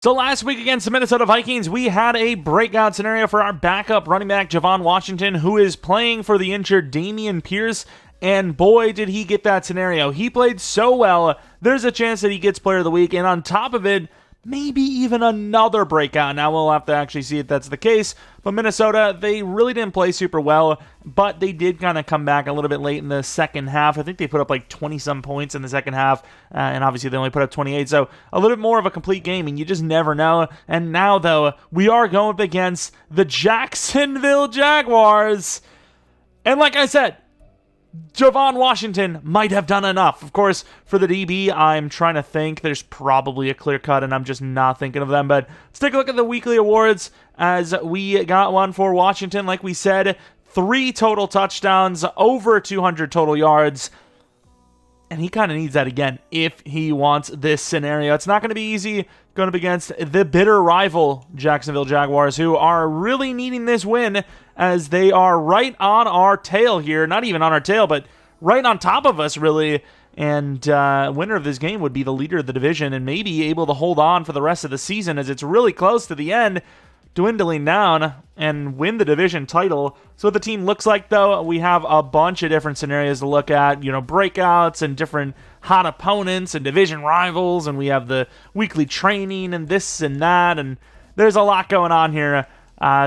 So last week against the Minnesota Vikings, we had a breakout scenario for our backup running back, Javon Washington, who is playing for the injured Dameon Pierce, and boy, did he get that scenario. He played so well, there's a chance that he gets player of the week, and on top of it, maybe even another breakout. Now, we'll have to actually see if that's the case, but Minnesota, they really didn't play super well, but they did kind of come back a little bit late in the second half. I think they put up like 20-some points in the second half, and obviously they only put up 28, so a little bit more of a complete game, and you just never know. And now, though, we are going up against the Jacksonville Jaguars, and like I said, Javon Washington might have done enough. Of course, for the DB, I'm trying to think. There's probably a clear cut, and I'm just not thinking of them. But let's take a look at the weekly awards as we got one for Washington. Like we said, 3 total touchdowns, over 200 total yards. And he kind of needs that again if he wants this scenario. It's not going to be easy going up against the bitter rival Jacksonville Jaguars, who are really needing this win as they are right on our tail here. Not even on our tail, but right on top of us, really. And winner of this game would be the leader of the division and maybe able to hold on for the rest of the season as it's really close to the end, dwindling down and win the division title. So what the team looks like, though, we have a bunch of different scenarios to look at, breakouts and different hot opponents and division rivals, and we have the weekly training and this and that, and there's a lot going on here,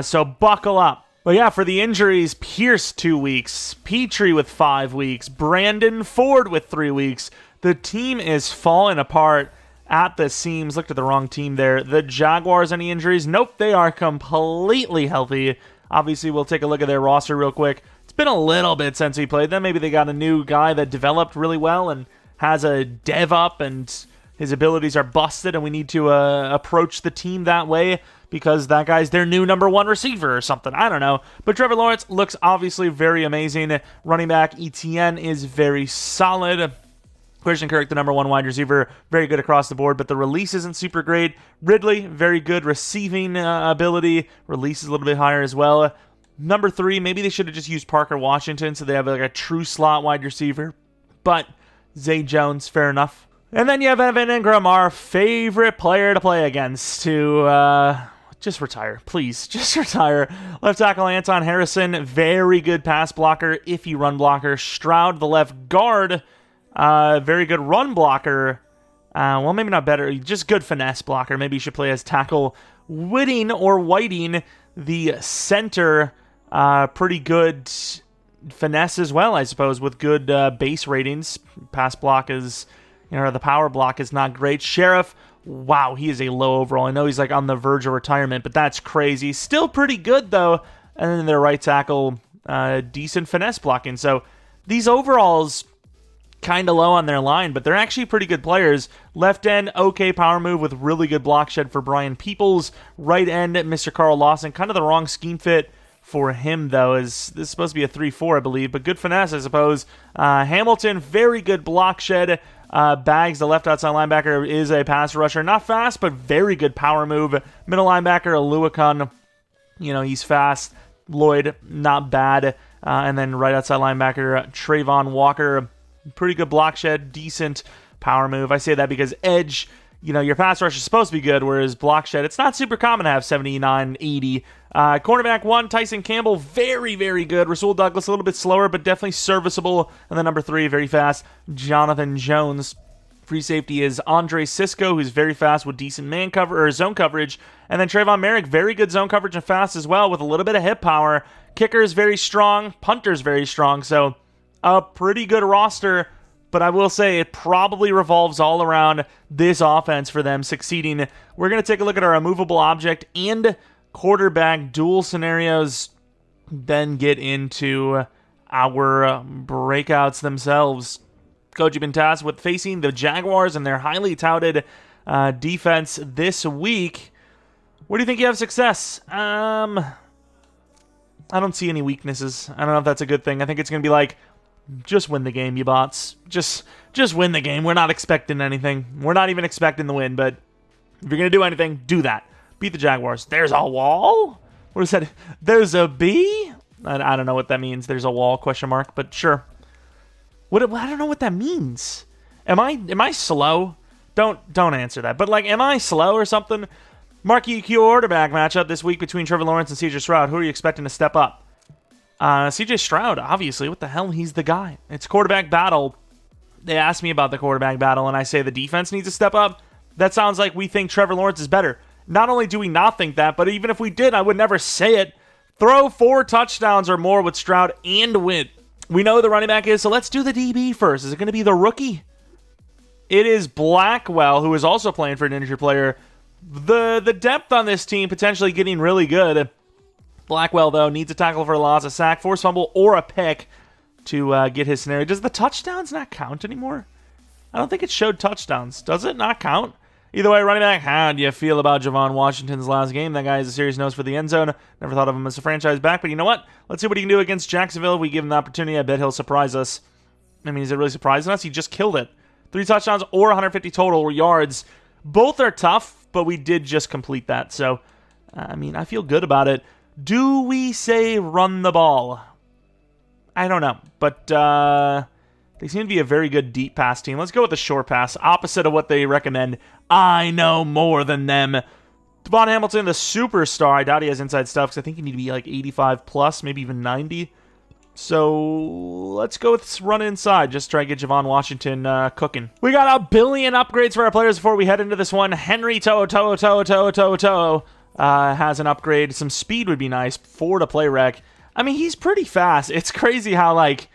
so buckle up. But yeah, for the injuries, Pierce 2 weeks, Petrie with 5 weeks, Brandon Ford with 3 weeks. The team is falling apart at the seams. Looked at the wrong team there. The Jaguars, any injuries? Nope, they are completely healthy. Obviously, we'll take a look at their roster real quick. It's been a little bit since we played them. Maybe they got a new guy that developed really well and has a dev up and his abilities are busted, and we need to approach the team that way because that guy's their new number 1 receiver or something. I don't know. But Trevor Lawrence looks obviously very amazing. Running back ETN is very solid. Christian Kirk, the number 1 wide receiver, very good across the board, but the release isn't super great. Ridley, very good receiving ability. Release is a little bit higher as well. Number 3, maybe they should have just used Parker Washington so they have like a true slot wide receiver. But Zay Jones, fair enough. And then you have Evan Ingram, our favorite player to play against, to just retire. Please, just retire. Left tackle Anton Harrison, very good pass blocker, iffy run blocker. Stroud, the left guard, very good run blocker. Well, maybe not better, just good finesse blocker. Maybe you should play as tackle. Whitting or Whiting, the center, pretty good finesse as well, I suppose, with good base ratings. Pass block is, the power block is not great. Sheriff, wow, he is a low overall. I know he's like on the verge of retirement, but that's crazy. Still pretty good, though. And then their right tackle, decent finesse blocking. So these overalls, kind of low on their line, but they're actually pretty good players. Left end, okay power move with really good block shed for Brian Peoples. Right end, Mr. Carl Lawson, kind of the wrong scheme fit for him, though, as this is supposed to be a 3-4, I believe, but good finesse, I suppose. Hamilton, very good block shed. Bags, the left outside linebacker, is a pass rusher. Not fast, but very good power move. Middle linebacker, Aluakon, he's fast. Lloyd, not bad. And then right outside linebacker, Trayvon Walker, pretty good block shed, decent power move. I say that because edge, your pass rush is supposed to be good, whereas block shed, it's not super common to have 79, 80. Cornerback 1, Tyson Campbell, very, very good. Rasul Douglas, a little bit slower, but definitely serviceable. And then number 3, very fast, Jonathan Jones. Free safety is Andre Sisco, who's very fast with decent man cover or zone coverage. And then Trayvon Merrick, very good zone coverage and fast as well with a little bit of hip power. Kicker is very strong. Punter is very strong. So a pretty good roster, but I will say it probably revolves all around this offense for them succeeding. We're going to take a look at our immovable object and quarterback duel scenarios, then get into our breakouts themselves. Coach, you've been tasked with facing the Jaguars and their highly touted defense this week. Where do you think you have success? I don't see any weaknesses. I don't know if that's a good thing. I think it's going to be like, just win the game, you bots. Just win the game. We're not expecting anything. We're not even expecting the win, but if you're going to do anything, do that. Beat the Jaguars. There's a wall? What is that? There's a B? I don't know what that means. There's a wall, question mark, but sure. I don't know what that means. Am I slow? Don't answer that. But, like, am I slow or something? Marquee quarterback matchup this week between Trevor Lawrence and CJ Stroud. Who are you expecting to step up? CJ Stroud, obviously. What the hell? He's the guy. It's quarterback battle. They asked me about the quarterback battle, and I say the defense needs to step up. That sounds like we think Trevor Lawrence is better. Not only do we not think that, but even if we did, I would never say it. Throw 4 touchdowns or more with Stroud and win. We know who the running back is, so let's do the DB first. Is it going to be the rookie? It is Blackwell, who is also playing for an injured player. The depth on this team potentially getting really good. Blackwell, though, needs a tackle for a loss, a sack, forced fumble, or a pick to get his scenario. Does the touchdowns not count anymore? I don't think it showed touchdowns. Does it not count? Either way, running back, how do you feel about Javon Washington's last game? That guy has a serious nose for the end zone. Never thought of him as a franchise back, but you know what? Let's see what he can do against Jacksonville. If we give him the opportunity, I bet he'll surprise us. I mean, is it really surprising us? He just killed it. 3 touchdowns or 150 total yards. Both are tough, but we did just complete that. So, I mean, I feel good about it. Do we say run the ball? I don't know, but they seem to be a very good deep pass team. Let's go with the short pass, opposite of what they recommend. I know more than them. Devon Hamilton, the superstar. I doubt he has inside stuff because I think you need to be like 85 plus, maybe even 90. So let's go with run inside. Just try to get Javon Washington cooking. We got 1 billion upgrades for our players before we head into this one. Henry To'o has an upgrade. Some speed would be nice. 4 to play rec. I mean, he's pretty fast. It's crazy how, like,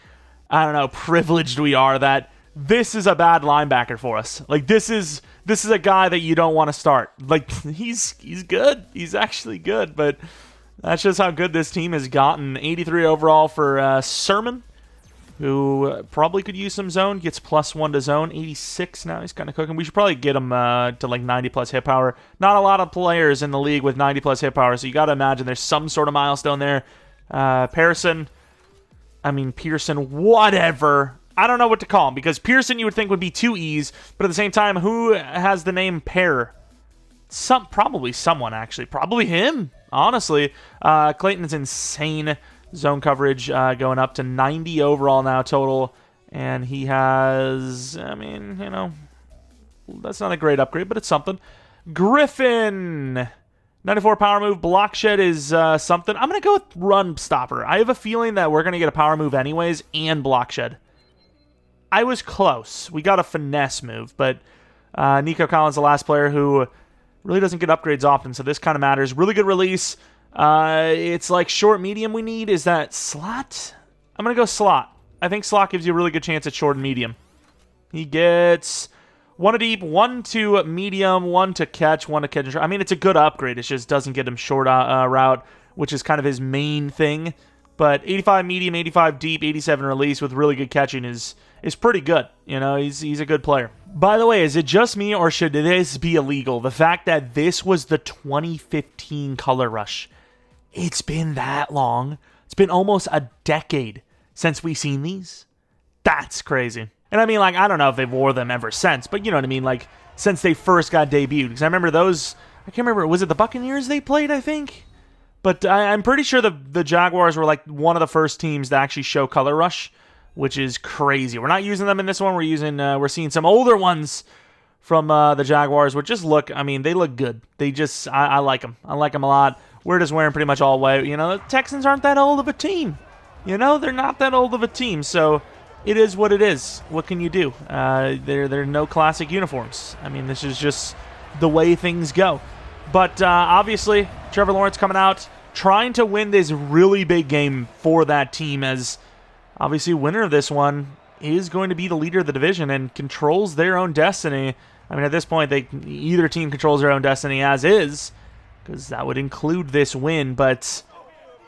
I don't know, privileged we are that this is a bad linebacker for us. Like, this is a guy that you don't want to start. Like, he's good. He's actually good, but that's just how good this team has gotten. 83 overall for Sermon, who probably could use some zone. Gets +1 to zone. 86 now. He's kind of cooking. We should probably get him to like 90 plus hit power. Not a lot of players in the league with 90 plus hit power, so you got to imagine there's some sort of milestone there. Pearson, whatever. I don't know what to call him, because Pearson you would think would be 2 E's, but at the same time, who has the name Pear? Probably someone, actually. Probably him, honestly. Clayton's insane zone coverage, going up to 90 overall now total, and he has, I mean, you know, that's not a great upgrade, but it's something. Griffin, 94 power move. Block shed is something. I'm going to go with run stopper. I have a feeling that we're going to get a power move anyways and block shed. I was close. We got a finesse move, but Nico Collins, the last player who really doesn't get upgrades often, so this kind of matters. Really good release. It's like short, medium we need. Is that slot? I'm going to go slot. I think slot gives you a really good chance at short and medium. He gets 1 to deep, 1 to medium, 1 to catch, 1 to catch and short. I mean, it's a good upgrade. It just doesn't get him short route, which is kind of his main thing. But 85 medium, 85 deep, 87 release with really good catching is pretty good. You know, he's a good player. By the way, is it just me or should this be illegal? The fact that this was the 2015 Color Rush. It's been that long. It's been almost a decade since we've seen these. That's crazy. And I mean, like, I don't know if they've wore them ever since, but you know what I mean? Like, since they first got debuted. Because I remember those, I can't remember, was it the Buccaneers they played, I think? But I'm pretty sure the Jaguars were like one of the first teams to actually show Color Rush, which is crazy. We're not using them in this one. We're seeing some older ones from the Jaguars, which just look, I mean, they look good. They just, I like them. I like them a lot. We're just wearing pretty much all white. You know, the Texans aren't that old of a team. You know, they're not that old of a team, so it is what it is. What can you do? There are no classic uniforms. I mean, this is just the way things go. But obviously, Trevor Lawrence coming out, trying to win this really big game for that team, as obviously winner of this one is going to be the leader of the division and controls their own destiny. I mean, at this point, either team controls their own destiny as is, because that would include this win. But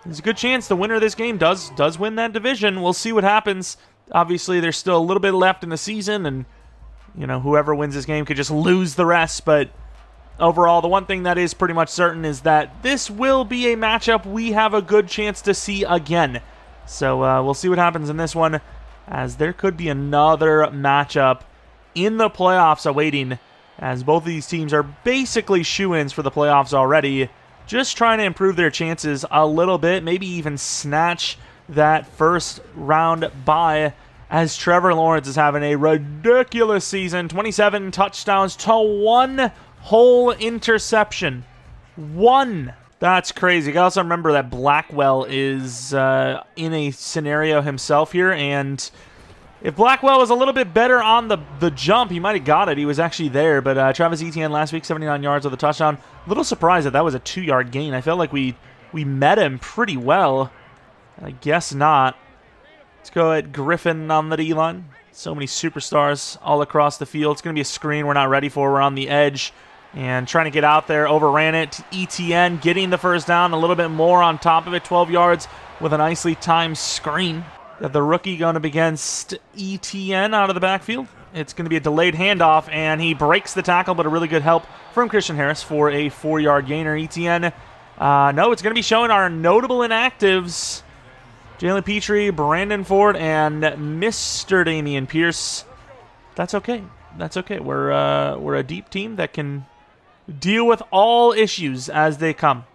there's a good chance the winner of this game does win that division. We'll see what happens. Obviously, there's still a little bit left in the season, and you know, whoever wins this game could just lose the rest. But overall, the one thing that is pretty much certain is that this will be a matchup we have a good chance to see again. So we'll see what happens in this one, as there could be another matchup in the playoffs awaiting, as both of these teams are basically shoo-ins for the playoffs already, just trying to improve their chances a little bit, maybe even snatch that first round bye as Trevor Lawrence is having a ridiculous season. 27 touchdowns to 1 whole interception. 1. That's crazy. You gotta also remember that Blackwell is in a scenario himself here, and if Blackwell was a little bit better on the jump, he might have got it. He was actually there, but Travis Etienne last week, 79 yards with a touchdown. A little surprised that was a 2-yard gain. I felt like we met him pretty well. I guess not. Let's go at Griffin on the D-line. So many superstars all across the field. It's going to be a screen we're not ready for. We're on the edge and trying to get out there. Overran it. Etienne getting the first down. A little bit more on top of it. 12 yards with a nicely timed screen. Got the rookie going up against Etienne out of the backfield. It's going to be a delayed handoff, and he breaks the tackle, but a really good help from Christian Harris for a 4-yard gainer. Etienne, no, it's going to be showing our notable inactives. Jalen Petrie, Brandon Ford, and Mr. Dameon Pierce. That's okay. That's okay. We're a deep team that can deal with all issues as they come.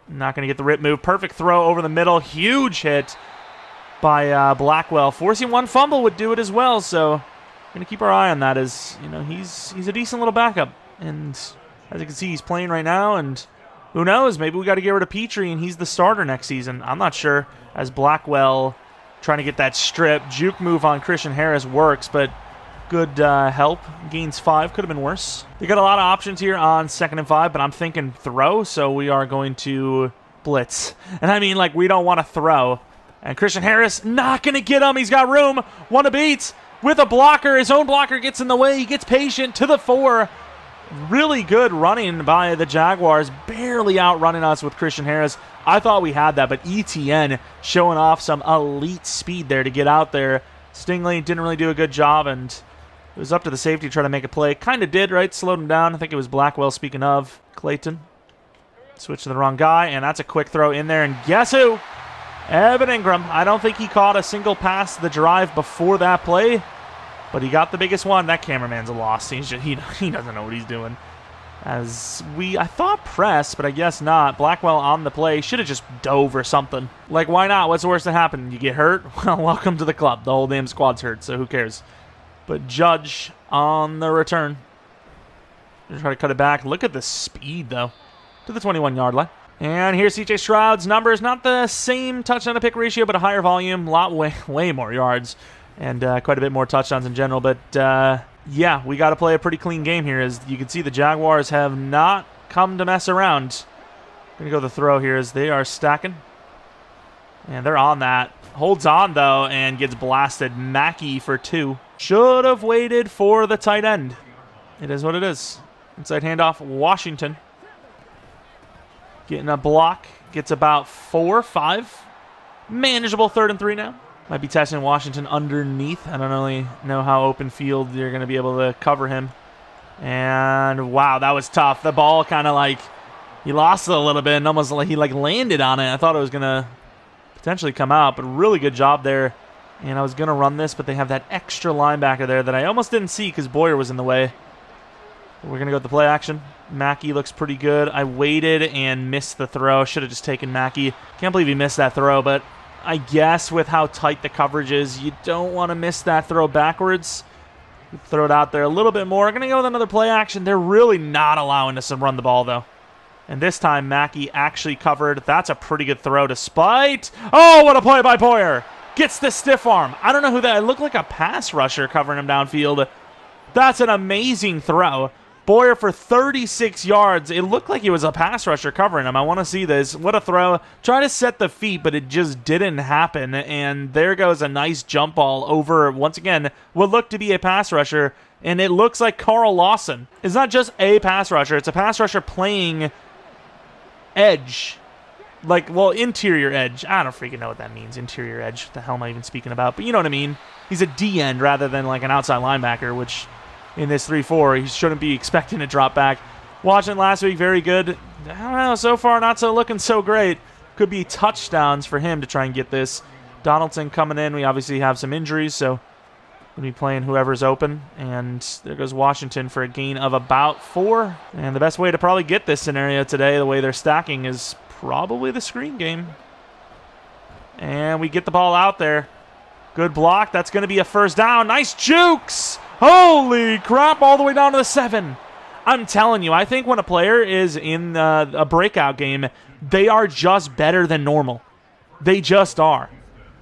Not going to get the rip move. Perfect throw over the middle. Huge hit by Blackwell. Forcing one fumble would do it as well, so we're going to keep our eye on that as, you know, he's a decent little backup. And as you can see, he's playing right now, and who knows, maybe we got to get rid of Petrie and he's the starter next season. I'm not sure, as Blackwell trying to get that strip. Juke move on Christian Harris works, but good help. Gains 5, could have been worse. They got a lot of options here on 2nd and 5, but I'm thinking throw, so we are going to blitz. And I mean, like, we don't want to throw. And Christian Harris not going to get him. He's got room. One to beat with a blocker. His own blocker gets in the way. He gets patient to the 4. Really good running by the Jaguars. Barely outrunning us with Christian Harris. I thought we had that, but Etienne showing off some elite speed there to get out there. Stingley didn't really do a good job, and it was up to the safety to try to make a play. Kind of did, right? Slowed him down. I think it was Blackwell, speaking of. Clayton. Switched to the wrong guy, and that's a quick throw in there, and guess who? Evan Ingram. I don't think he caught a single pass the drive before that play, but he got the biggest one. That cameraman's a loss. He doesn't know what he's doing. As I thought press, but I guess not. Blackwell on the play. Should have just dove or something. Like, why not? What's the worst that happened? You get hurt? Well, welcome to the club. The whole damn squad's hurt, so who cares? But Judge on the return. Try to cut it back. Look at the speed, though. To the 21-yard line. And here's C.J. Stroud's numbers. Not the same touchdown to pick ratio, but a higher volume. Way more yards. And quite a bit more touchdowns in general. But, yeah, we got to play a pretty clean game here. As you can see, the Jaguars have not come to mess around. Going to go the throw here as they are stacking. And they're on that. Holds on, though, and gets blasted. Mackey for 2. Should have waited for the tight end. It is what it is. Inside handoff, Washington. Getting a block. Gets about 4, 5. Manageable 3rd and 3 now. Might be testing Washington underneath. I don't really know how open field you're going to be able to cover him. And, wow, that was tough. The ball kind of like, he lost it a little bit and almost like he like landed on it. I thought it was going to potentially come out, but really good job there. And I was going to run this, but they have that extra linebacker there that I almost didn't see because Boyer was in the way. We're going to go with the play action. Mackey looks pretty good. I waited and missed the throw. Should have just taken Mackey. Can't believe he missed that throw, but I guess with how tight the coverage is, you don't want to miss that throw backwards. Throw it out there a little bit more. Going to go with another play action. They're really not allowing us to run the ball, though. And this time, Mackey actually covered. That's a pretty good throw despite... Oh, what a play by Boyer. Gets the stiff arm. I don't know who that... It looked like a pass rusher covering him downfield. That's an amazing throw. Boyer for 36 yards. It looked like it was a pass rusher covering him. I want to see this. What a throw. Try to set the feet, but it just didn't happen. And there goes a nice jump ball over, once again, what looked to be a pass rusher. And it looks like Carl Lawson. It's not just a pass rusher. It's a pass rusher playing edge. Like, well, interior edge. I don't freaking know what that means, interior edge. What the hell am I even speaking about? But you know what I mean. He's a D-end rather than like an outside linebacker, which... in this 3-4, he shouldn't be expecting to drop back. Watching last week, very good. I don't know, so far not so looking so great. Could be touchdowns for him to try and get this. Donaldson coming in. We obviously have some injuries, so we'll be playing whoever's open. And there goes Washington for a gain of about 4. And the best way to probably get this scenario today, the way they're stacking, is probably the screen game. And we get the ball out there. Good block. That's going to be a first down. Nice jukes. Holy crap, all the way down to the 7. I'm telling you, I think when a player is in a breakout game, they are just better than normal. They just are.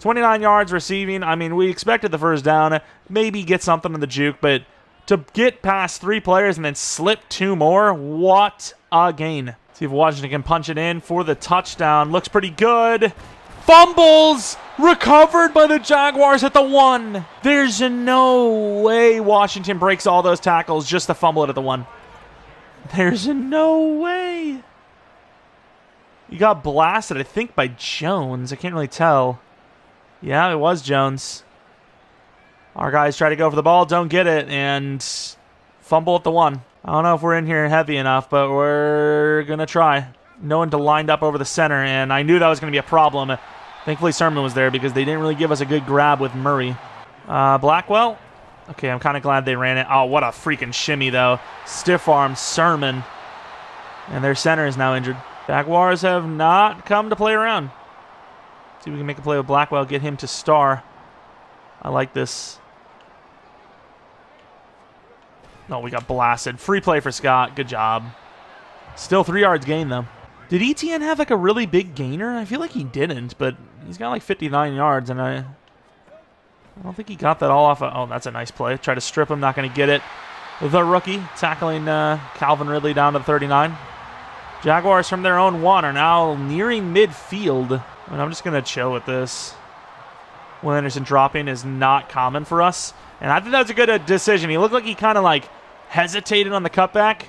29 yards receiving. I mean, we expected the first down. Maybe get something in the juke, but to get past 3 players and then slip 2 more, what a gain. See if Washington can punch it in for the touchdown. Looks pretty good. Fumbles! Recovered by the Jaguars at the 1. There's no way Washington breaks all those tackles just to fumble it at the 1. There's no way. You got blasted, I think, by Jones. I can't really tell. Yeah, it was Jones. Our guys try to go for the ball, don't get it, and fumble at the 1. I don't know if we're in here heavy enough, but we're going to try. No one to lined up over the center, and I knew that was going to be a problem. Thankfully, Sermon was there because they didn't really give us a good grab with Murray. Blackwell. Okay, I'm kind of glad they ran it. Oh, what a freaking shimmy, though. Stiff arm Sermon. And their center is now injured. Jaguars have not come to play around. See if we can make a play with Blackwell, get him to star. I like this. No, we got blasted. Free play for Scott. Good job. Still 3 yards gain, though. Did ETN have like a really big gainer? I feel like he didn't, but he's got like 59 yards, and I don't think he got that all off. Oh, that's a nice play. Try to strip him, not going to get it. The rookie tackling Calvin Ridley down to the 39. Jaguars from their own 1 are now nearing midfield. And I'm just going to chill with this. Will Anderson dropping is not common for us. And I think that's a good decision. He looked like he kind of like hesitated on the cutback.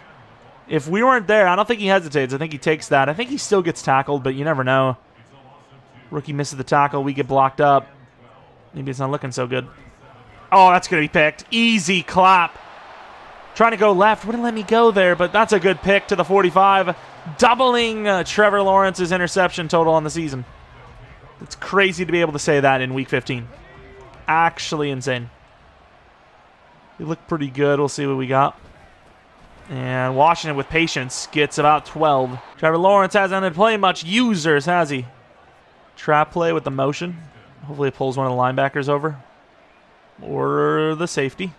If we weren't there, I don't think he hesitates. I think he takes that. I think he still gets tackled, but you never know. Rookie misses the tackle. We get blocked up. Maybe it's not looking so good. Oh, that's going to be picked. Easy clap. Trying to go left. Wouldn't let me go there, but that's a good pick to the 45. Doubling Trevor Lawrence's interception total on the season. It's crazy to be able to say that in Week 15. Actually insane. We look pretty good. We'll see what we got. And Washington, with patience, gets about 12. Trevor Lawrence hasn't been playing much users, has he? Trap play with the motion. Hopefully it pulls one of the linebackers over. Or the safety.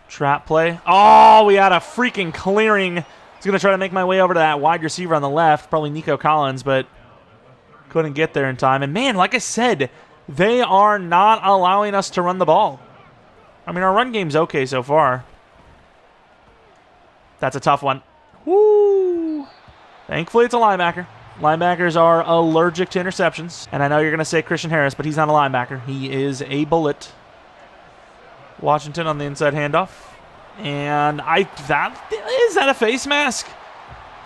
Trap play. Oh, we had a freaking clearing. I was going to try to make my way over to that wide receiver on the left. Probably Nico Collins, but couldn't get there in time. And man, like I said, they are not allowing us to run the ball. I mean, our run game's okay so far. That's a tough one. Woo! Thankfully, it's a linebacker. Linebackers are allergic to interceptions. And I know you're going to say Christian Harris, but he's not a linebacker. He is a bullet. Washington on the inside handoff. And is that a face mask?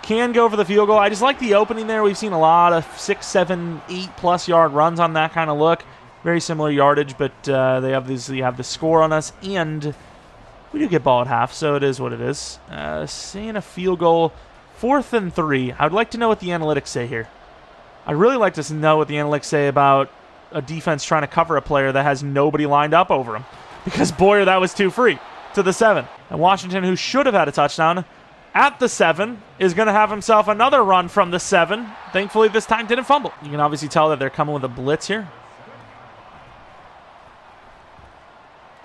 Can go for the field goal. I just like the opening there. We've seen a lot of 6, 7, 8+ yard runs on that kind of look. Very similar yardage, but they obviously have the score on us, and we do get ball at half, so it is what it is. Seeing a field goal, 4th and 3. I would like to know what the analytics say here. I'd really like to know what the analytics say about a defense trying to cover a player that has nobody lined up over him. Because, Boyer, that was too free to the 7. And Washington, who should have had a touchdown at the 7, is going to have himself another run from the 7. Thankfully, this time didn't fumble. You can obviously tell that they're coming with a blitz here.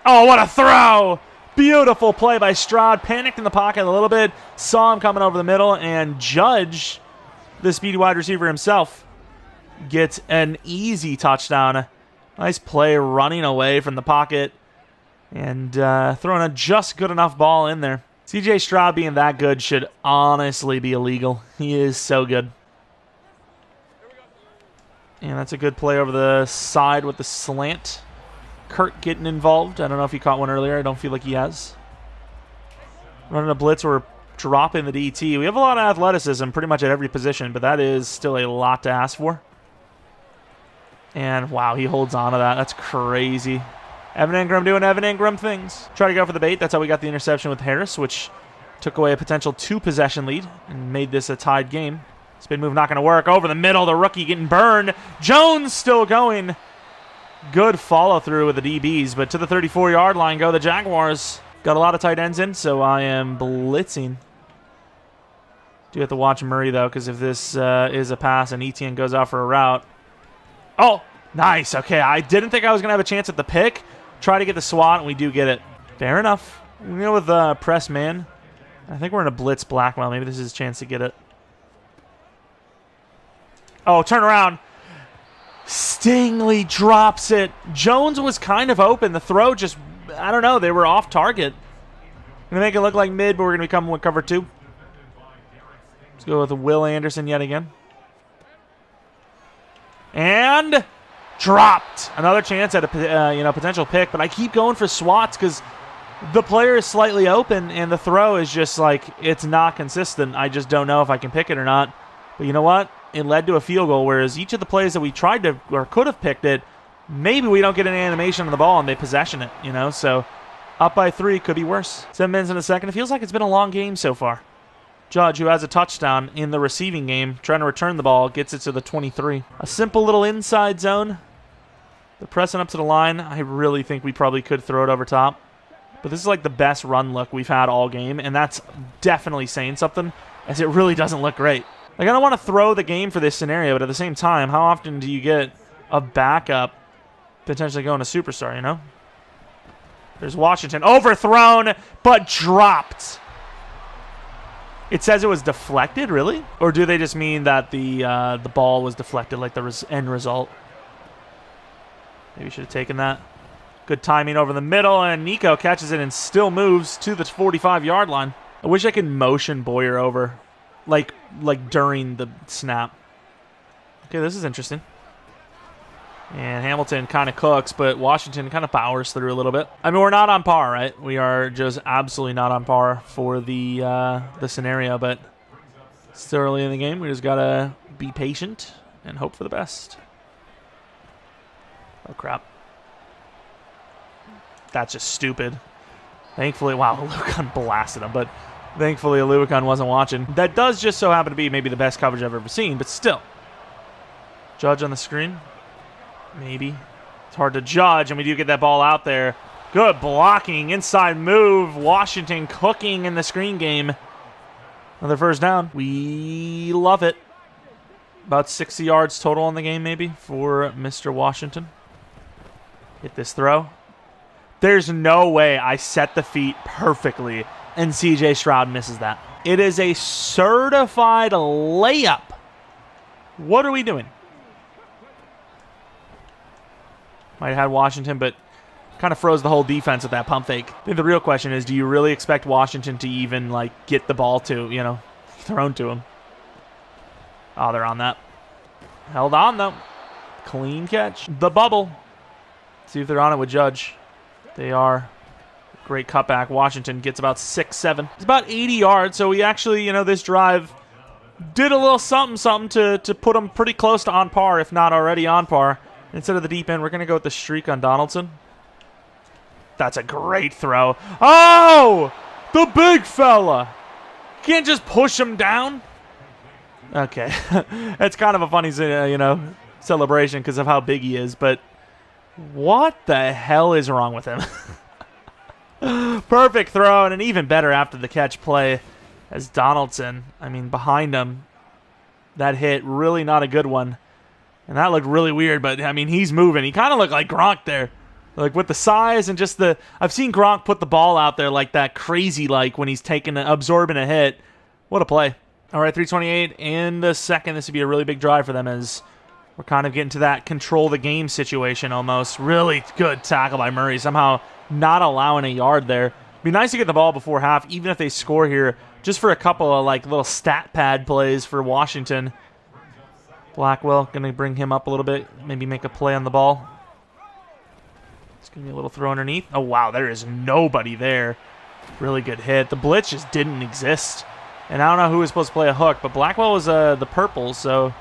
Oh, what a throw! Beautiful play by Stroud. Panicked in the pocket a little bit. Saw him coming over the middle. And Judge, the speedy wide receiver himself, gets an easy touchdown. Nice play running away from the pocket. And throwing a just good enough ball in there. C.J. Stroud being that good should honestly be illegal. He is so good. And that's a good play over the side with the slant. Kurt getting involved. I don't know if he caught one earlier. I don't feel like he has. Running a blitz or dropping the DT. We have a lot of athleticism pretty much at every position, but that is still a lot to ask for. And wow, he holds on to that. That's crazy. Evan Ingram doing Evan Ingram things. Try to go for the bait. That's how we got the interception with Harris, which took away a potential 2-possession lead and made this a tied game. Spin move not going to work. Over the middle, the rookie getting burned. Jones still going. Good follow-through with the DBs, but to the 34-yard line go the Jaguars. Got a lot of tight ends in, so I am blitzing. Do have to watch Murray, though, because if this is a pass and Etienne goes out for a route. Oh, Nice. Okay, I didn't think I was going to have a chance at the pick. Try to get the swat, and we do get it. Fair enough. We go with press man. I think we're in a blitz Blackwell. Maybe this is his chance to get it. Oh, turn around. Stingley drops it. Jones was kind of open. The throw just, I don't know, they were off target. Going to make it look like mid, but we're going to be coming with cover 2. Let's go with Will Anderson yet again. And dropped. Another chance at a potential pick, but I keep going for swats because the player is slightly open and the throw is just like, it's not consistent. I just don't know if I can pick it or not. But you know what? It led to a field goal, whereas each of the plays that we tried to or could have picked it, maybe we don't get an animation on the ball and they possession it, you know? So up by 3 could be worse. 7 minutes in a second. It feels like it's been a long game so far. Judge, who has a touchdown in the receiving game, trying to return the ball, gets it to the 23. A simple little inside zone. They're pressing up to the line. I really think we probably could throw it over top. But this is like the best run look we've had all game, and that's definitely saying something, as it really doesn't look great. Like, I don't want to throw the game for this scenario, but at the same time, how often do you get a backup potentially going to superstar, you know? There's Washington. Overthrown, but dropped. It says it was deflected, really? Or do they just mean that the ball was deflected, like the end result? Maybe should have taken that. Good timing over the middle, and Nico catches it and still moves to the 45-yard line. I wish I could motion Boyer over, like during the snap. Okay, this is interesting. And Hamilton kind of cooks, but Washington kind of powers through a little bit. I mean, we're not on par, right? We are just absolutely not on par for the scenario, but still early in the game. We just got to be patient and hope for the best. Oh, crap. That's just stupid. Thankfully, wow, Alucon blasted him, but thankfully Alucon wasn't watching. That does just so happen to be maybe the best coverage I've ever seen, but still. Judge on the screen. Maybe. It's hard to judge, and we do get that ball out there. Good blocking, inside move. Washington cooking in the screen game. Another first down. We love it. About 60 yards total in the game, maybe, for Mr. Washington. Hit this throw. There's no way I set the feet perfectly, and C.J. Stroud misses that. It is a certified layup. What are we doing? Might have had Washington, but kind of froze the whole defense with that pump fake. I think the real question is, do you really expect Washington to even, like, get the ball to, you know, thrown to him? Oh, they're on that. Held on, though. Clean catch. The bubble. See if they're on it with Judge. They are. Great cutback. Washington gets about 6-7. It's about 80 yards, so we actually, you know, this drive did a little something to put them pretty close to on par, if not already on par. Instead of the deep end, we're going to go with the streak on Donaldson. That's a great throw. Oh! The big fella! Can't just push him down? Okay. It's kind of a funny, you know, celebration because of how big he is, but what the hell is wrong with him? Perfect throw, and an even better after the catch play as Donaldson. I mean, behind him, that hit, really not a good one. And that looked really weird, but, I mean, he's moving. He kind of looked like Gronk there. Like, with the size and just the... I've seen Gronk put the ball out there like that crazy, like, when he's absorbing a hit. What a play. All right, 3:28 in the second. This would be a really big drive for them as we're kind of getting to that control the game situation almost. Really good tackle by Murray. Somehow not allowing a yard there. It'd be nice to get the ball before half, even if they score here, just for a couple of, like, little stat pad plays for Washington. Blackwell going to bring him up a little bit, maybe make a play on the ball. It's going to be a little throw underneath. Oh, wow, there is nobody there. Really good hit. The blitz just didn't exist. And I don't know who was supposed to play a hook, but Blackwell was the purple, so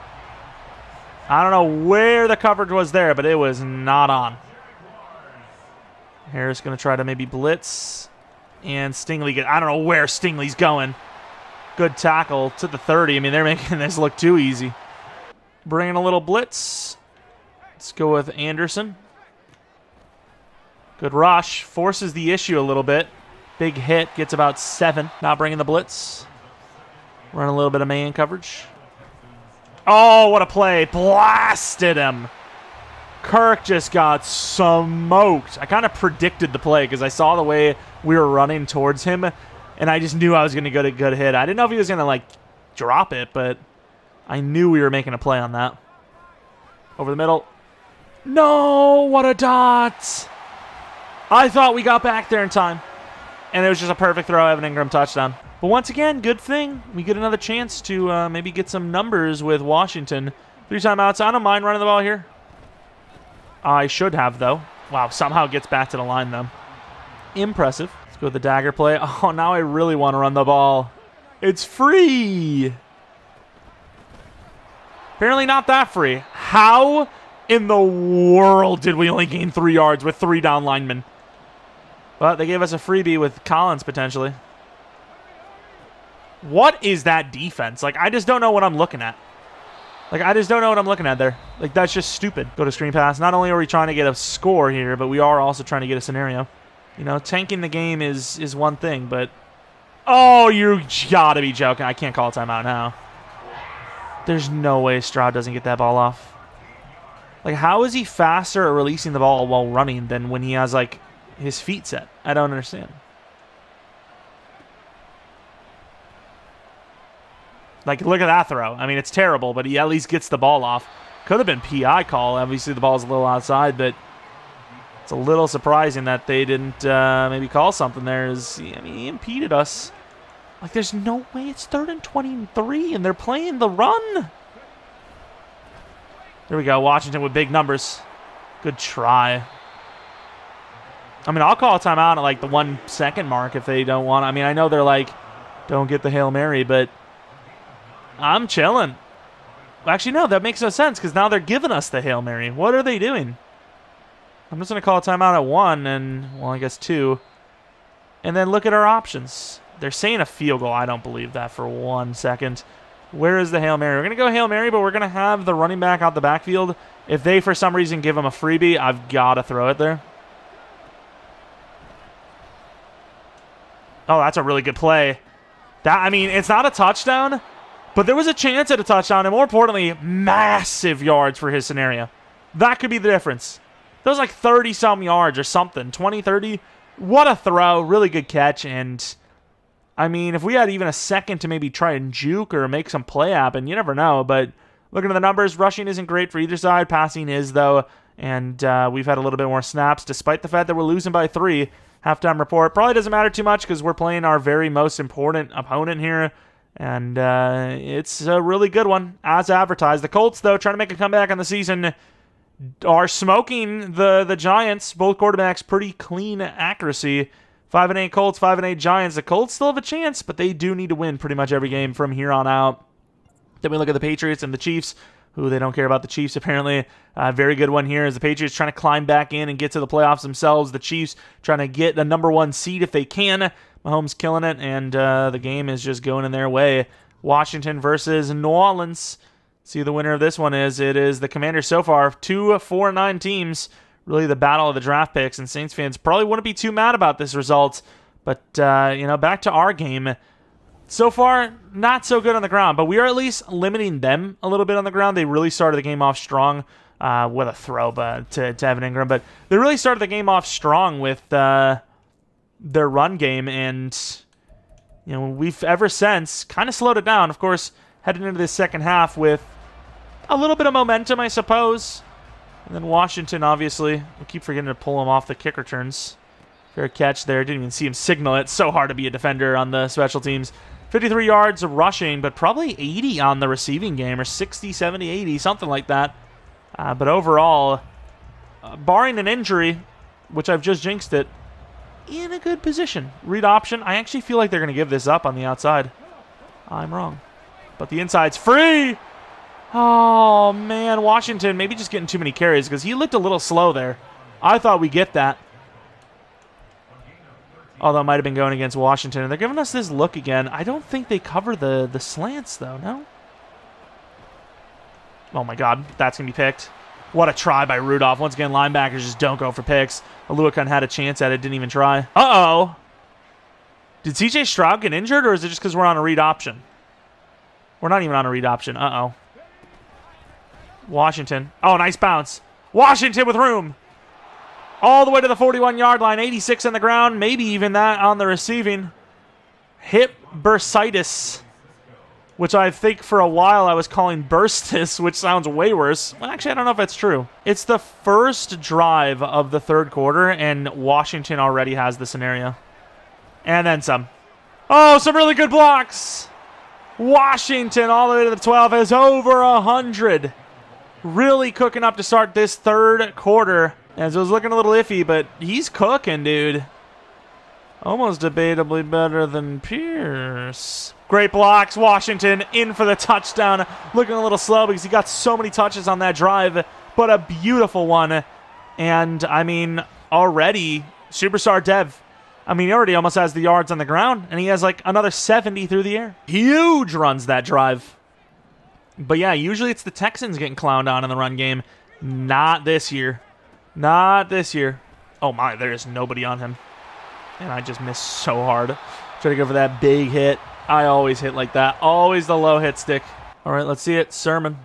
I don't know where the coverage was there, but it was not on. Harris going to try to maybe blitz. And Stingley, I don't know where Stingley's going. Good tackle to the 30. I mean, they're making this look too easy. Bringing a little blitz. Let's go with Anderson. Good rush. Forces the issue a little bit. Big hit. Gets about 7. Not bringing the blitz. Run a little bit of man coverage. Oh, what a play. Blasted him. Kirk just got smoked. I kind of predicted the play because I saw the way we were running towards him, and I just knew I was going to get a good hit. I didn't know if he was going to, like, drop it, but I knew we were making a play on that. Over the middle. No, what a dot. I thought we got back there in time, and it was just a perfect throw, Evan Ingram touchdown. But once again, good thing. We get another chance to maybe get some numbers with Washington. 3 timeouts. I don't mind running the ball here. I should have, though. Wow, somehow gets back to the line, though. Impressive. Let's go with the dagger play. Oh, now I really want to run the ball. It's free. Apparently not that free. How in the world did we only gain 3 yards with 3 down linemen? But they gave us a freebie with Collins, potentially. What is that defense? Like, I just don't know what I'm looking at. Like, I just don't know what I'm looking at there. Like, that's just stupid. Go to screen pass. Not only are we trying to get a score here, but we are also trying to get a scenario. You know, tanking the game is one thing, but... Oh, you gotta be joking. I can't call a timeout now. There's no way Stroud doesn't get that ball off. Like, how is he faster at releasing the ball while running than when he has, like, his feet set? I don't understand. Like, look at that throw. I mean, it's terrible, but he at least gets the ball off. Could have been PI call. Obviously, the ball's a little outside, but it's a little surprising that they didn't maybe call something there. I mean, he impeded us. Like, there's no way it's 3rd and 23, and they're playing the run. There we go. Washington with big numbers. Good try. I mean, I'll call a timeout at, like, the 1 second mark if they don't want. I mean, I know they're like, don't get the Hail Mary, but I'm chilling. Actually, no, that makes no sense because now they're giving us the Hail Mary. What are they doing? I'm just going to call a timeout at 1 and, well, I guess 2. And then look at our options. They're saying a field goal. I don't believe that for 1 second. Where is the Hail Mary? We're going to go Hail Mary, but we're going to have the running back out the backfield. If they, for some reason, give him a freebie, I've got to throw it there. Oh, that's a really good play. I mean, it's not a touchdown, but there was a chance at a touchdown, and more importantly, massive yards for his scenario. That could be the difference. That was like 30-some yards or something, 20, 30. What a throw. Really good catch, and I mean, if we had even a second to maybe try and juke or make some play happen, you never know, but looking at the numbers, rushing isn't great for either side. Passing is, though, and we've had a little bit more snaps, despite the fact that we're losing by 3. Halftime report probably doesn't matter too much because we're playing our very most important opponent here, and it's a really good one, as advertised. The Colts, though, trying to make a comeback on the season, are smoking the Giants. Both quarterbacks, pretty clean accuracy. 5-8 Colts, 5-8 Giants. The Colts still have a chance, but they do need to win pretty much every game from here on out. Then we look at the Patriots and the Chiefs, who they don't care about the Chiefs, apparently. Very good one here is the Patriots trying to climb back in and get to the playoffs themselves. The Chiefs trying to get the number 1 seed if they can. Mahomes killing it, and the game is just going in their way. Washington versus New Orleans. See who the winner of this one is. It is the Commanders so far. 2 4-9 teams. Really the battle of the draft picks, and Saints fans probably wouldn't be too mad about this result. But, you know, back to our game. So far, not so good on the ground, but we are at least limiting them a little bit on the ground. They really started the game off strong with a throw to Evan Ingram, but they really started the game off strong with their run game, and you know we've ever since kind of slowed it down. Of course, heading into this second half with a little bit of momentum, I suppose. And then Washington, obviously, we keep forgetting to pull him off the kick returns. Fair catch there. Didn't even see him signal it. So hard to be a defender on the special teams. 53 yards rushing, but probably 80 on the receiving game, or 60, 70, 80, something like that. But overall, barring an injury, which I've just jinxed it, in a good position. Read option. I actually feel like they're going to give this up on the outside. I'm wrong. But the inside's free! Oh, man. Washington maybe just getting too many carries because he looked a little slow there. I thought we'd get that. Although it might have been going against Washington. And they're giving us this look again. I don't think they cover the slants, though, no? Oh, my God. That's going to be picked. What a try by Rudolph. Once again, linebackers just don't go for picks. Aluakun had a chance at it, didn't even try. Uh-oh. Did C.J. Stroud get injured, or is it just because we're on a read option? We're not even on a read option. Uh-oh. Washington. Oh, nice bounce. Washington with room. All the way to the 41-yard line. 86 on the ground. Maybe even that on the receiving. Hip bursitis, which I think for a while I was calling burstis, which sounds way worse. Well, actually, I don't know if that's true. It's the first drive of the third quarter, and Washington already has the scenario. And then some. Oh, some really good blocks. Washington all the way to the 12 has over 100. Really cooking up to start this third quarter. As it was looking a little iffy, but he's cooking, dude. Almost debatably better than Pierce. Great blocks. Washington in for the touchdown. Looking a little slow because he got so many touches on that drive, but a beautiful one. And, I mean, already, superstar Dev. I mean, he already almost has the yards on the ground, and he has like another 70 through the air. Huge runs that drive. But yeah, usually it's the Texans getting clowned on in the run game. Not this year. Not this year. Oh my, there is nobody on him. And I just missed so hard. Try to go for that big hit. I always hit like that. Always the low hit stick. All right, let's see it. Sermon.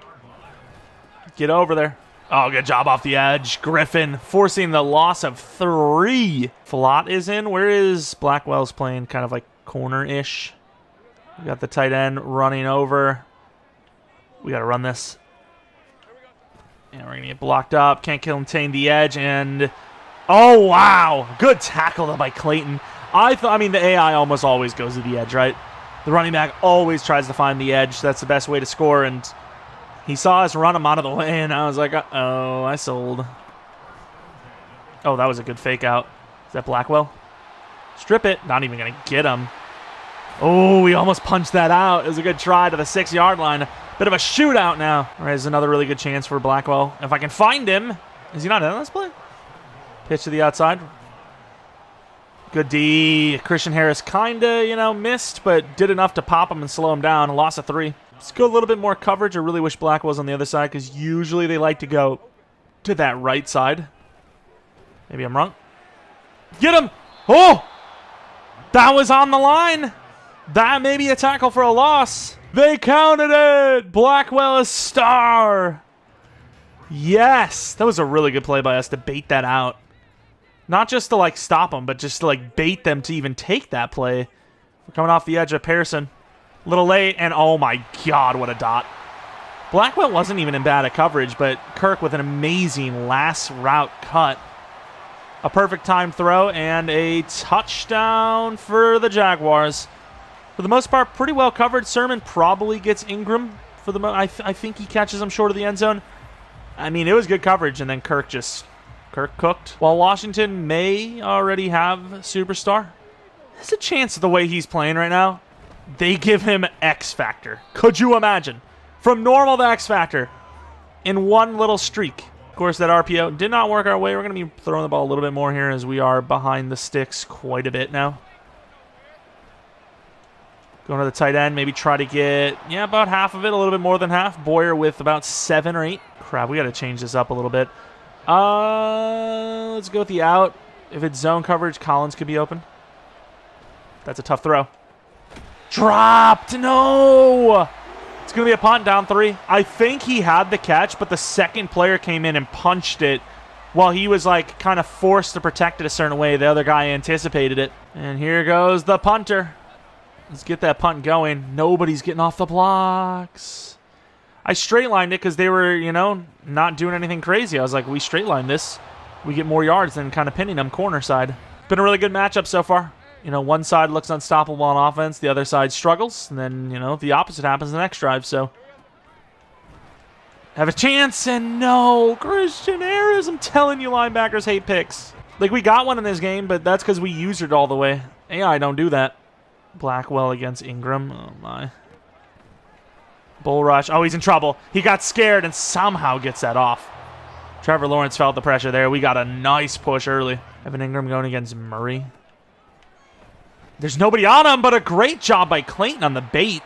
Get over there. Oh, good job off the edge. Griffin forcing the loss of 3. Flott is in. Where is Blackwell's playing? Kind of like corner-ish. We got the tight end running over. We got to run this. And we're going to get blocked up. Can't contain the edge. And, oh, wow. Good tackle though by Clayton. I mean, the AI almost always goes to the edge, right? The running back always tries to find the edge. That's the best way to score. And he saw us run him out of the way, and I was like, uh-oh, I sold. Oh, that was a good fake out. Is that Blackwell? Strip it. Not even going to get him. Oh, we almost punched that out. It was a good try to the 6-yard line. Bit of a shootout now. All right, there's another really good chance for Blackwell. If I can find him. Is he not in this play? Pitch to the outside. Good D. Christian Harris kind of, missed, but did enough to pop him and slow him down. A loss of 3. Let's go a little bit more coverage. I really wish Blackwell's on the other side because usually they like to go to that right side. Maybe I'm wrong. Get him! Oh! That was on the line. That may be a tackle for a loss. They counted it! Blackwell a star. Yes! That was a really good play by us to bait that out. Not just to, stop them, but just to, bait them to even take that play. We're coming off the edge of Pearson. A little late, and oh my god, what a dot. Blackwell wasn't even in bad at coverage, but Kirk with an amazing last route cut. A perfect time throw, and a touchdown for the Jaguars. For the most part, pretty well covered. Sermon probably gets Ingram. For the I think he catches him short of the end zone. I mean, it was good coverage, and then Kirk cooked. While Washington may already have Superstar, there's a chance of the way he's playing right now, they give him X Factor. Could you imagine? From normal to X Factor in one little streak. Of course, that RPO did not work our way. We're going to be throwing the ball a little bit more here as we are behind the sticks quite a bit now. Going to the tight end, maybe try to get, about half of it, a little bit more than half. Boyer with about 7 or 8. Crap, we got to change this up a little bit. Let's go with the out. If it's zone coverage, Collins could be open. That's a tough throw. Dropped! No! It's going to be a punt, down 3. I think he had the catch, but the second player came in and punched it while he was, kind of forced to protect it a certain way. The other guy anticipated it. And here goes the punter. Let's get that punt going. Nobody's getting off the blocks. I straight-lined it because they were, not doing anything crazy. I was like, we straight-line this. We get more yards than kind of pinning them corner side. Been a really good matchup so far. One side looks unstoppable on offense. The other side struggles. And then, the opposite happens the next drive. So, have a chance. And no, Christian Harris. I'm telling you, linebackers hate picks. We got one in this game, but that's because we used it all the way. AI don't do that. Blackwell against Ingram. Oh, my. Bull rush. Oh, he's in trouble. He got scared and somehow gets that off. Trevor Lawrence felt the pressure there. We got a nice push early. Evan Ingram going against Murray. There's nobody on him, but a great job by Clayton on the bait.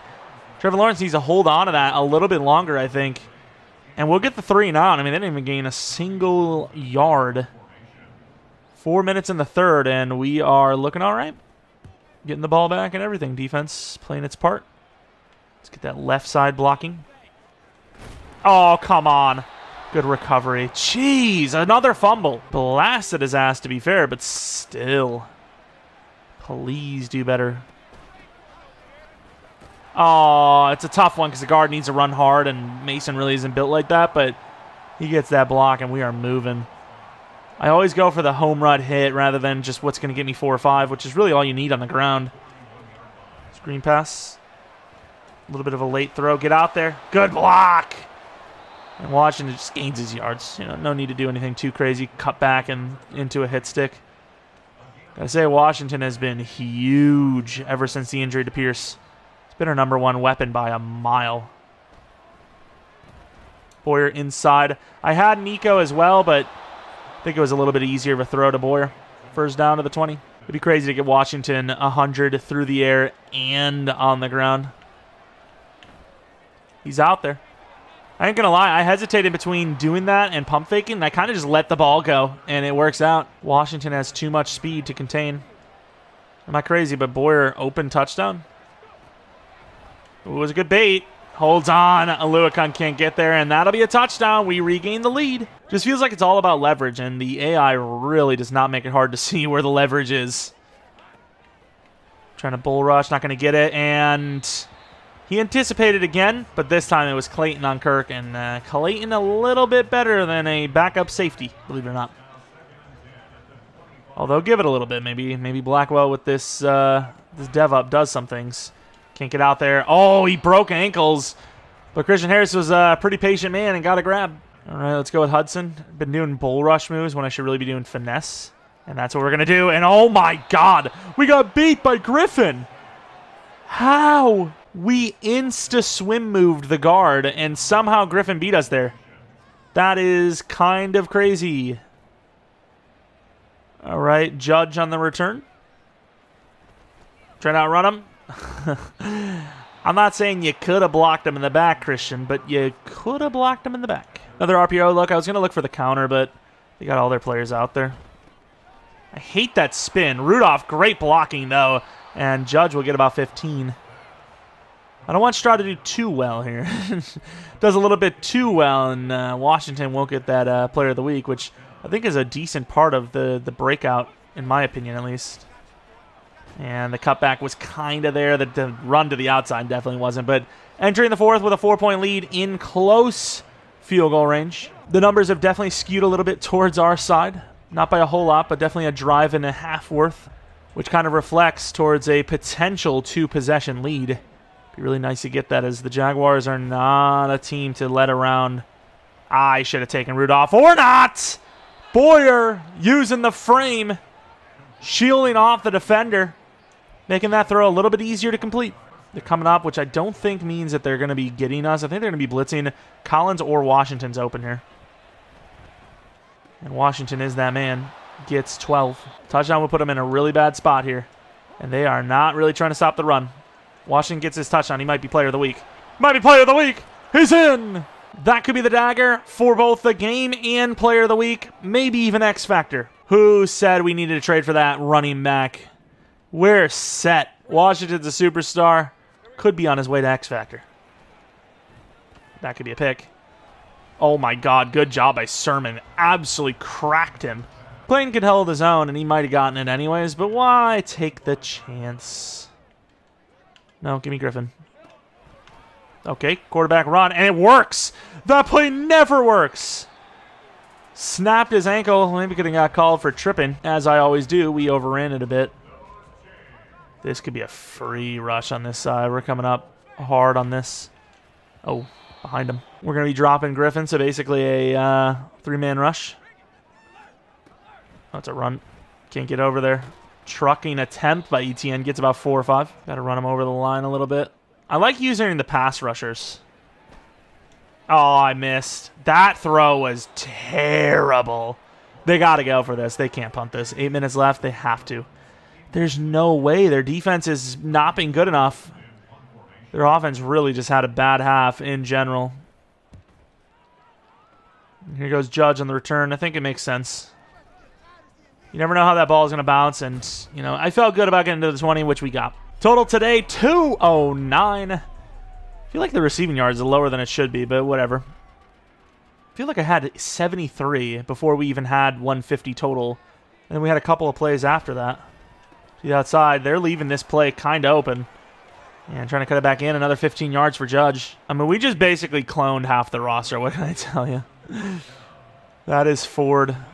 Trevor Lawrence needs to hold on to that a little bit longer, I think. And we'll get the 3 and out. I mean, they didn't even gain a single yard. 4 minutes in the third, and we are looking all right. Getting the ball back and everything. Defense playing its part. Let's get that left side blocking. Oh, come on. Good recovery. Jeez, another fumble. Blasted his ass, to be fair, but still. Please do better. Oh, it's a tough one because the guard needs to run hard, and Mason really isn't built like that, but he gets that block, and we are moving. I always go for the home run hit rather than just what's going to get me 4 or 5, which is really all you need on the ground. Screen pass. A little bit of a late throw. Get out there. Good block. And Washington just gains his yards. You know, no need to do anything too crazy. Cut back and into a hit stick. Gotta say, Washington has been huge ever since the injury to Pierce. It's been our #1 weapon by a mile. Boyer inside. I had Nico as well, but I think it was a little bit easier of a throw to Boyer. First down to the 20. It'd be crazy to get Washington 100 through the air and on the ground. He's out there. I ain't going to lie. I hesitated between doing that and pump faking, and I kind of just let the ball go, and it works out. Washington has too much speed to contain. I'm not crazy, but Boyer open touchdown. It was a good bait. Holds on. Aluakon can't get there, and that'll be a touchdown. We regain the lead. Just feels like it's all about leverage, and the AI really does not make it hard to see where the leverage is. Trying to bull rush, not going to get it, and he anticipated again, but this time it was Clayton on Kirk, and Clayton a little bit better than a backup safety, believe it or not. Although give it a little bit, maybe Blackwell with this dev up does some things. Can't get out there. Oh, he broke ankles. But Christian Harris was a pretty patient man and got a grab. All right, let's go with Hudson. Been doing bull rush moves when I should really be doing finesse. And that's what we're going to do. And oh my God, we got beat by Griffin. How? We insta-swim moved the guard and somehow Griffin beat us there. That is kind of crazy. All right, Judge on the return. Trying to outrun him. I'm not saying you could have blocked him in the back, Christian, but you could have blocked him in the back. Another RPO look. I was going to look for the counter, but they got all their players out there. I hate that spin. Rudolph, great blocking, though, and Judge will get about 15. I don't want Stroud to do too well here. Does a little bit too well, and Washington won't get that Player of the Week, which I think is a decent part of the breakout, in my opinion, at least. And the cutback was kind of there. The run to the outside definitely wasn't. But entering the fourth with a 4-point lead in close field goal range. The numbers have definitely skewed a little bit towards our side. Not by a whole lot, but definitely a drive and a half worth, which kind of reflects towards a potential 2-possession lead. Be really nice to get that, as the Jaguars are not a team to let around. I should have taken Rudolph, or not! Boyer using the frame, shielding off the defender, making that throw a little bit easier to complete. They're coming up, which I don't think means that they're going to be getting us. I think they're going to be blitzing. Collins or Washington's open here. And Washington is that man. Gets 12. Touchdown will put him in a really bad spot here. And they are not really trying to stop the run. Washington gets his touchdown. He might be Player of the Week. Might be Player of the Week. He's in. That could be the dagger for both the game and Player of the Week. Maybe even X Factor. Who said we needed to trade for that running back? We're set. Washington's a superstar. Could be on his way to X Factor. That could be a pick. Oh my God, good job by Sermon. Absolutely cracked him. Clayton could hold his own, and he might have gotten it anyways, but why take the chance? No, give me Griffin. Okay, quarterback run, and it works! That play never works! Snapped his ankle. Maybe could have got called for tripping. As I always do, we overran it a bit. This could be a free rush on this side. We're coming up hard on this. Oh, behind him. We're going to be dropping Griffin, so basically a 3-man rush. That's a run. Can't get over there. Trucking attempt by ETN. Gets about 4 or 5. Got to run him over the line a little bit. I like using the pass rushers. Oh, I missed. That throw was terrible. They got to go for this. They can't punt this. 8 minutes left. They have to. There's no way. Their defense is not being good enough. Their offense really just had a bad half in general. Here goes Judge on the return. I think it makes sense. You never know how that ball is going to bounce, and, you know, I felt good about getting to the 20, which we got. Total today, 209. I feel like the receiving yards are lower than it should be, but whatever. feel like I had 73 before we even had 150 total. And then we had a couple of plays after that. See outside, they're leaving this play kind of open. And trying to cut it back in, another 15 yards for Judge. I mean, we just basically cloned half the roster, what can I tell you? That is Ford. A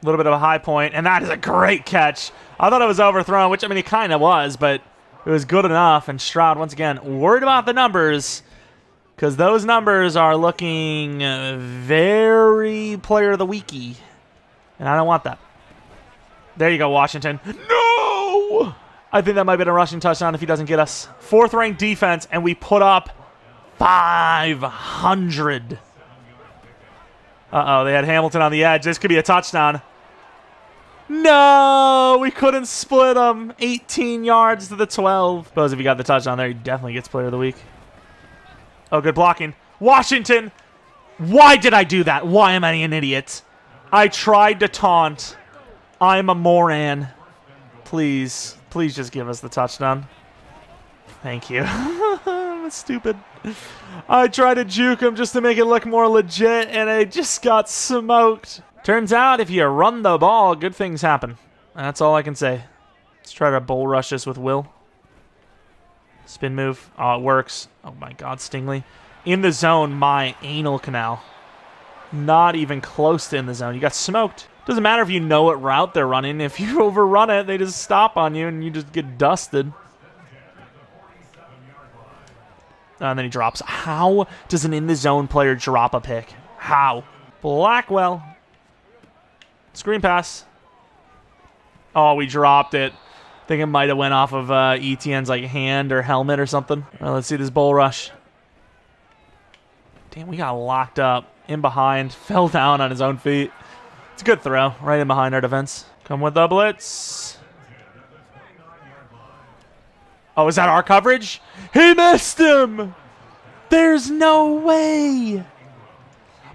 little bit of a high point, and that is a great catch. I thought it was overthrown, which, I mean, it kind of was, but it was good enough. And Stroud, once again, worried about the numbers, because those numbers are looking very player of the weeky. And I don't want that. There you go, Washington. No! I think that might have been a rushing touchdown if he doesn't get us. 4th-ranked defense, and we put up 500. Uh-oh, they had Hamilton on the edge. This could be a touchdown. No, we couldn't split them. 18 yards to the 12. Suppose if he got the touchdown there, he definitely gets player of the week. Oh, good blocking. Washington. Why did I do that? Why am I an idiot? I tried to taunt. I'm a moron. Please, please just give us the touchdown. Thank you. I'm stupid. I tried to juke him just to make it look more legit, and I just got smoked. Turns out if you run the ball, good things happen. That's all I can say. Let's try to bull rush this with Will. Spin move. Oh, it works. Oh my God, Stingley. In the zone, my anal canal. Not even close to in the zone. You got smoked. Doesn't matter if you know what route they're running. If you overrun it, they just stop on you and you just get dusted. And then he drops. How does an in-the-zone player drop a pick? How? Blackwell. Screen pass. Oh, we dropped it. I think it might have went off of ETN's like hand or helmet or something. All right, let's see this bull rush. Damn, we got locked up. In behind. Fell down on his own feet. It's a good throw. Right in behind our defense. Come with the blitz. Oh, is that our coverage? He missed him! There's no way!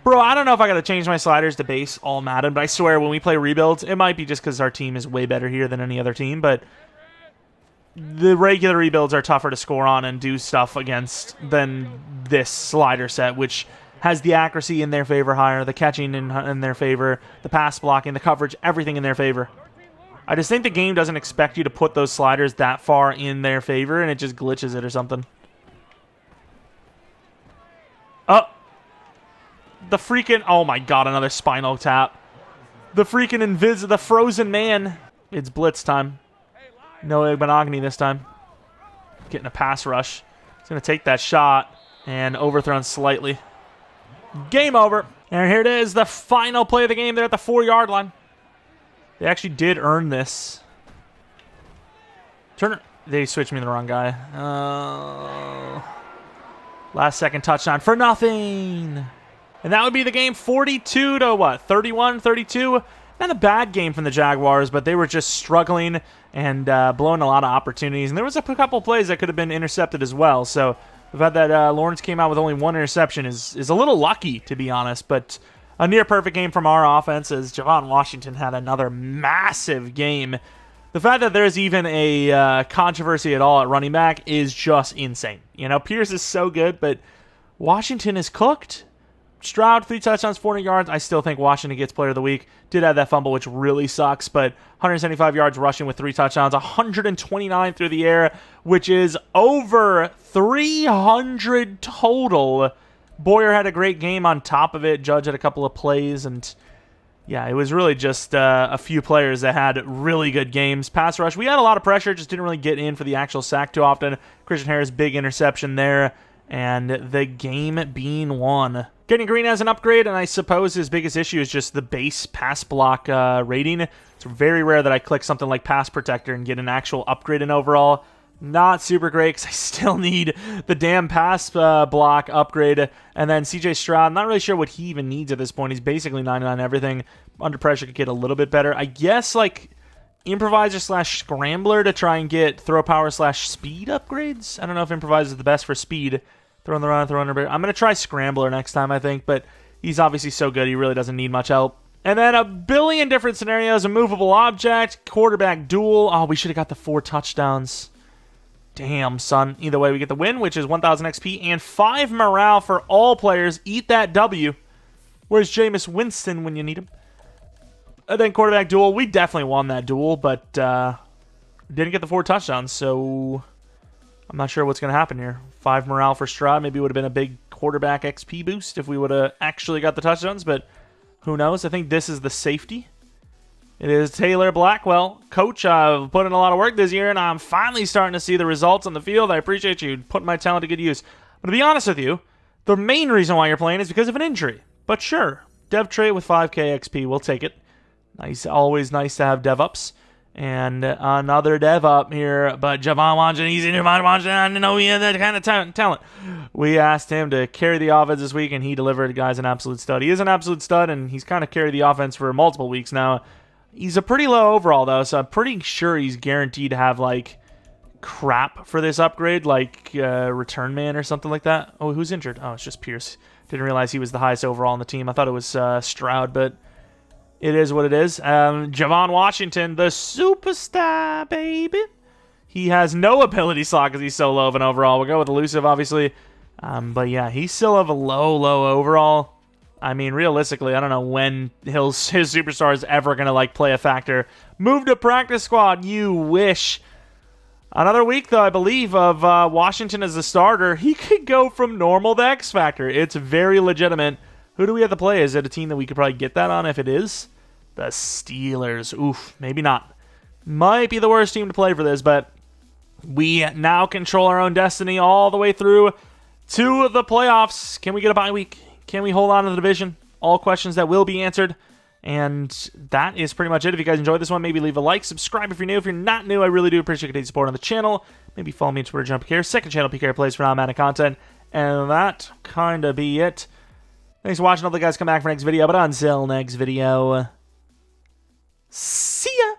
Bro, I don't know if I got to change my sliders to base all Madden, but I swear when we play rebuilds, it might be just because our team is way better here than any other team, but the regular rebuilds are tougher to score on and do stuff against than this slider set, which has the accuracy in their favor higher, the catching in their favor, the pass blocking, the coverage, everything in their favor. I just think the game doesn't expect you to put those sliders that far in their favor, and it just glitches it or something. Oh! The freaking... Oh my God, another spinal tap. The freaking the frozen man. It's blitz time. No Monogamy this time. Getting a pass rush. He's going to take that shot and overthrown slightly. Game over. And here it is, the final play of the game. They're at the 4-yard line. They actually did earn this. Turner. They switched me to the wrong guy. Last second touchdown for nothing. And that would be the game. 42 to what? 31, 32. Not a bad game from the Jaguars, but they were just struggling and blowing a lot of opportunities. And there was a couple plays that could have been intercepted as well. So the fact that Lawrence came out with only one interception is a little lucky, to be honest. But a near-perfect game from our offense as Javon Washington had another massive game. The fact that there's even a controversy at all at running back is just insane. You know, Pierce is so good, but Washington is cooked. Stroud, 3 touchdowns, 400 yards. I still think Washington gets player of the week. Did have that fumble, which really sucks, but 175 yards rushing with 3 touchdowns, 129 through the air, which is over 300 total. Boyer had a great game on top of it. Judge had a couple of plays, and yeah, it was really just a few players that had really good games. Pass rush, we had a lot of pressure, just didn't really get in for the actual sack too often. Christian Harris, big interception there, and the game being won. Getting Green as an upgrade, and I suppose his biggest issue is just the base pass block rating. It's very rare that I click something like Pass Protector and get an actual upgrade in overall. Not super great because I still need the damn pass block upgrade. And then CJ Stroud, not really sure what he even needs at this point. He's basically 90 on everything. Under pressure could get a little bit better. I guess like improviser / scrambler to try and get throw power / speed upgrades. I don't know if improviser is the best for speed. Throwing the run, throwing the... I'm going to try Scrambler next time, I think, but he's obviously so good, he really doesn't need much help. And then a billion different scenarios, a movable object, quarterback duel. Oh, we should have got the 4 touchdowns. Damn, son. Either way, we get the win, which is 1,000 XP and 5 morale for all players. Eat that W. Where's Jameis Winston when you need him? And then quarterback duel. We definitely won that duel, but didn't get the 4 touchdowns, so I'm not sure what's going to happen here. 5 morale for Stroud. Maybe it would have been a big quarterback XP boost if we would have actually got the touchdowns, but who knows? I think this is the safety. It is Taylor Blackwell. Coach, I've put in a lot of work this year, and I'm finally starting to see the results on the field. I appreciate you putting my talent to good use. But to be honest with you, the main reason why you're playing is because of an injury. But sure, dev trait with 5k XP, we'll take it. Nice, always nice to have dev ups. And another dev up here, but Javon Washington, he's in Javon Washington. I didn't know he had that kind of talent. We asked him to carry the offense this week, and he delivered. Guy's an absolute stud. He is an absolute stud, and he's kind of carried the offense for multiple weeks now. He's a pretty low overall, though, so I'm pretty sure he's guaranteed to have, like, crap for this upgrade, like Return Man or something like that. Oh, who's injured? Oh, it's just Pierce. Didn't realize he was the highest overall on the team. I thought it was Stroud, but it is what it is. Javon Washington, the superstar, baby. He has no ability slot because he's so low of an overall. We'll go with elusive, obviously. But yeah, he's still of a low overall. I mean, realistically, I don't know when his superstar is ever going to, like, play a factor. Move to practice squad, you wish. Another week, though, I believe, of Washington as the starter. He could go from normal to X Factor. It's very legitimate. Who do we have to play? Is it a team that we could probably get that on if it is? The Steelers. Oof, maybe not. Might be the worst team to play for this, but we now control our own destiny all the way through to the playoffs. Can we get a bye week? Can we hold on to the division? All questions that will be answered. And that is pretty much it. If you guys enjoyed this one, maybe leave a like. Subscribe if you're new. If you're not new, I really do appreciate your continued support on the channel. Maybe follow me on Twitter, Jeromepkr. Second channel, PK Plays for non-Madden content. And that kind of be it. Thanks for watching. Hope you guys come back for next video. But until next video, see ya!